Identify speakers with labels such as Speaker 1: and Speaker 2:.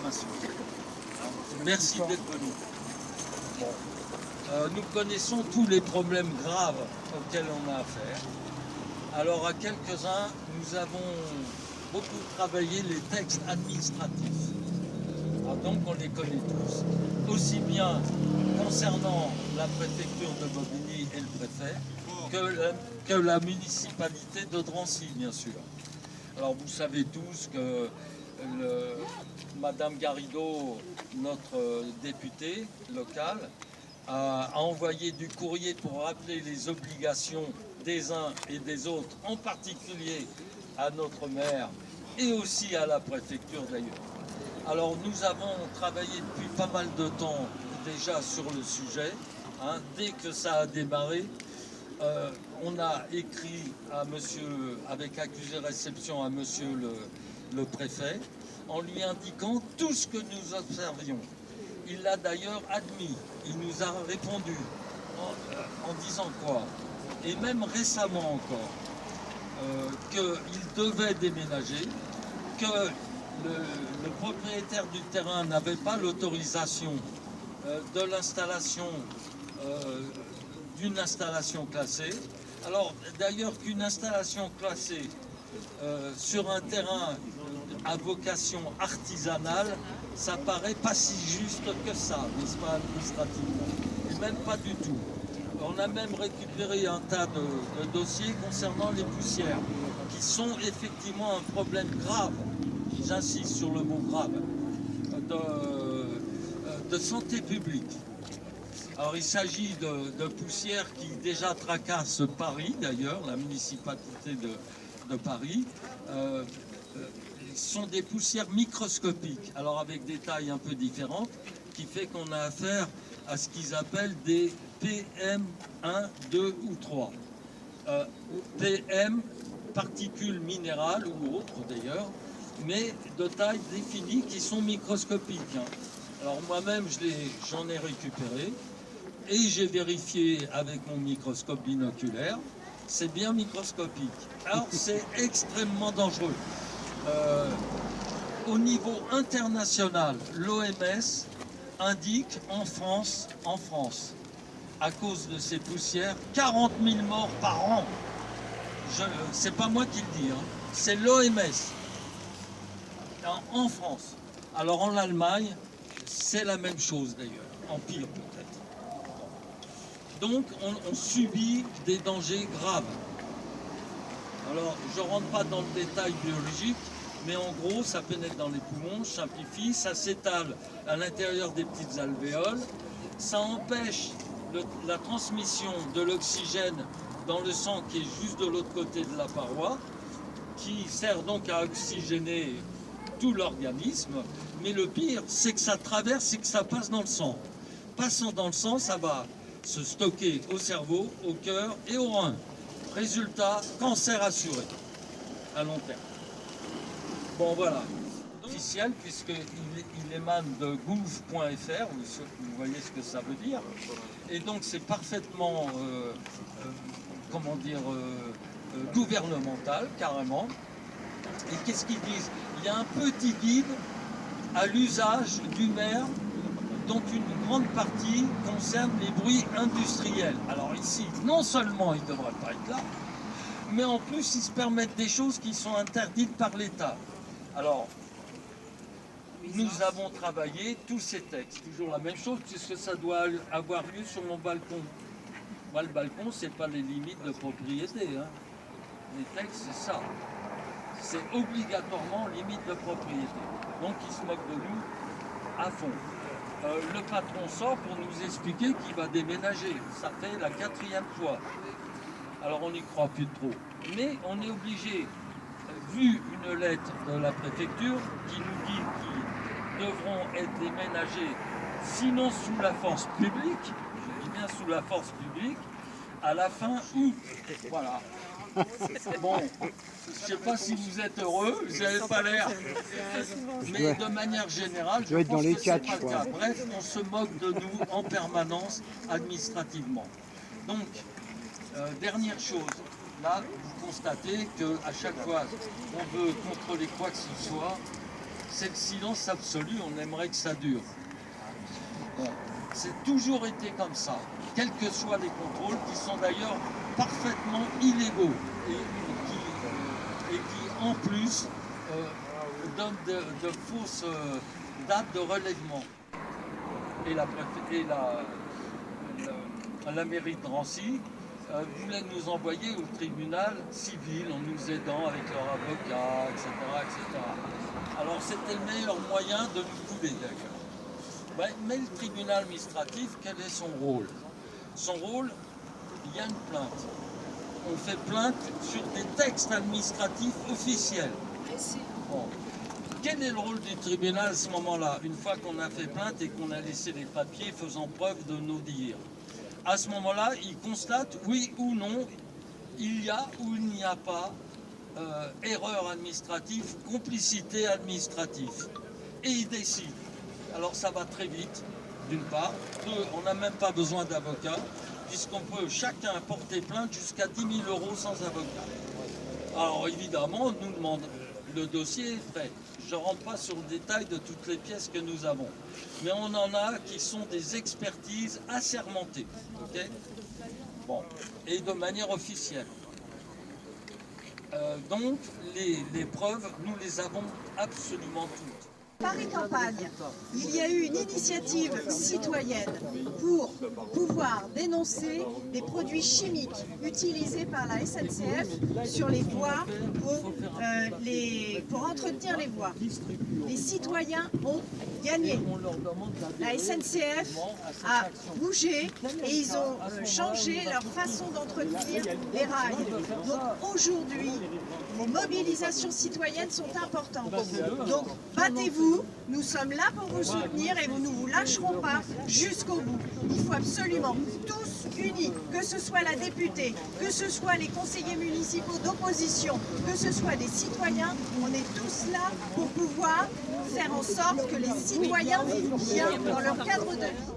Speaker 1: m'insulter. Merci d'être venu. Nous connaissons tous les problèmes graves auxquels on a affaire. Alors à quelques-uns, nous avons beaucoup travaillé les textes administratifs. Alors, donc on les connaît tous, aussi bien concernant la préfecture de Bobigny et le préfet que la municipalité de Drancy, bien sûr. Alors vous savez tous que Madame Garrido, notre députée locale, a envoyé du courrier pour rappeler les obligations des uns et des autres, en particulier à notre maire et aussi à la préfecture d'ailleurs. Alors nous avons travaillé depuis pas mal de temps déjà sur le sujet. Dès que ça a démarré, on a écrit à monsieur, avec accusé réception à monsieur le préfet, en lui indiquant tout ce que nous observions. Il l'a d'ailleurs admis, il nous a répondu en disant quoi? Et même récemment encore, qu'il devait déménager, que le propriétaire du terrain n'avait pas l'autorisation de l'installation d'une installation classée. Alors d'ailleurs qu'une installation classée sur un terrain à vocation artisanale, ça paraît pas si juste que ça, n'est-ce pas, administrativement, et même pas du tout. On a même récupéré un tas de dossiers concernant les poussières, qui sont effectivement un problème grave, j'insiste sur le mot grave, de santé publique. Alors il s'agit de poussières qui déjà tracassent Paris, d'ailleurs, la municipalité de Paris. Sont des poussières microscopiques, alors avec des tailles un peu différentes, qui fait qu'on a affaire à ce qu'ils appellent des PM1, 2 ou 3. PM, particules minérales ou autres d'ailleurs, mais de taille définie qui sont microscopiques. Alors moi-même j'en ai récupéré et j'ai vérifié avec mon microscope binoculaire, c'est bien microscopique. Alors c'est extrêmement dangereux. Au niveau international, l'OMS indique en France, à cause de ces poussières, 40 000 morts par an. C'est pas moi qui le dis, c'est l'OMS en France. Alors en Allemagne, c'est la même chose d'ailleurs, en pire peut-être. Donc on subit des dangers graves. Alors je ne rentre pas dans le détail biologique, mais en gros, ça pénètre dans les poumons, je simplifie, ça s'étale à l'intérieur des petites alvéoles, ça empêche la transmission de l'oxygène dans le sang qui est juste de l'autre côté de la paroi, qui sert donc à oxygéner tout l'organisme, mais le pire, c'est que ça traverse et que ça passe dans le sang. Passant dans le sang, ça va se stocker au cerveau, au cœur et au rein. Résultat, cancer assuré à long terme. Bon voilà, officiel puisqu'il émane de gouv.fr, vous voyez ce que ça veut dire. Et donc c'est parfaitement, gouvernemental carrément. Et qu'est-ce qu'ils disent? Il y a un petit guide à l'usage du maire dont une grande partie concerne les bruits industriels. Alors ici, non seulement ils ne devraient pas être là, mais en plus ils se permettent des choses qui sont interdites par l'État. Alors, nous avons travaillé tous ces textes, toujours la même chose, puisque ça doit avoir lieu sur mon balcon. Moi, le balcon, c'est pas les limites de propriété. Les textes, c'est ça. C'est obligatoirement limite de propriété. Donc, ils se moquent de nous à fond. Le patron sort pour nous expliquer qu'il va déménager. Ça fait la 4e fois. Alors, on n'y croit plus trop. Mais on est obligé, vu une lettre de la préfecture qui nous dit qu'ils devront être déménagés, sinon sous la force publique, je dis bien sous la force publique, à la fin août. Voilà. Bon, je ne sais pas si vous êtes heureux, vous n'avez pas l'air. Mais de manière générale, je pense que c'est pas le cas. Bref, on se moque de nous en permanence administrativement. Donc, dernière chose, là, vous constatez qu'à chaque fois qu'on veut contrôler quoi que ce soit, c'est le silence absolu, on aimerait que ça dure. Bon, c'est toujours été comme ça, quels que soient les contrôles, qui sont d'ailleurs parfaitement illégaux et qui en plus donnent de fausses dates de relèvement. Et la mairie de Drancy voulait nous envoyer au tribunal civil en nous aidant avec leur avocat, etc. etc. Alors c'était le meilleur moyen de nous couler d'ailleurs. Mais le tribunal administratif, quel est son rôle? Son rôle, il y a une plainte. On fait plainte sur des textes administratifs officiels. Bon. Quel est le rôle du tribunal à ce moment-là? Une fois qu'on a fait plainte et qu'on a laissé les papiers faisant preuve de nos dires. À ce moment-là, il constate, oui ou non, il y a ou il n'y a pas erreur administrative, complicité administrative. Et il décide. Alors ça va très vite, d'une part. Deux, on n'a même pas besoin d'avocat, puisqu'on peut chacun porter plainte jusqu'à 10 000 € sans avocat. Alors évidemment, on nous demande, le dossier est fait. Je ne rentre pas sur le détail de toutes les pièces que nous avons. Mais on en a qui sont des expertises assermentées. Okay, bon, et de manière officielle. Donc, les preuves, nous les avons absolument toutes.
Speaker 2: Paris-Campagne, il y a eu une initiative citoyenne pour pouvoir dénoncer des produits chimiques utilisés par la SNCF sur les voies pour entretenir les voies. Les citoyens ont gagné. La SNCF a bougé et ils ont changé leur façon d'entretenir les rails. Donc aujourd'hui, les mobilisations citoyennes sont importantes. Donc battez-vous. Nous sommes là pour vous soutenir et nous ne vous lâcherons pas jusqu'au bout. Il faut absolument tous unis, que ce soit la députée, que ce soit les conseillers municipaux d'opposition, que ce soit des citoyens, on est tous là pour pouvoir faire en sorte que les citoyens vivent bien dans leur cadre de vie.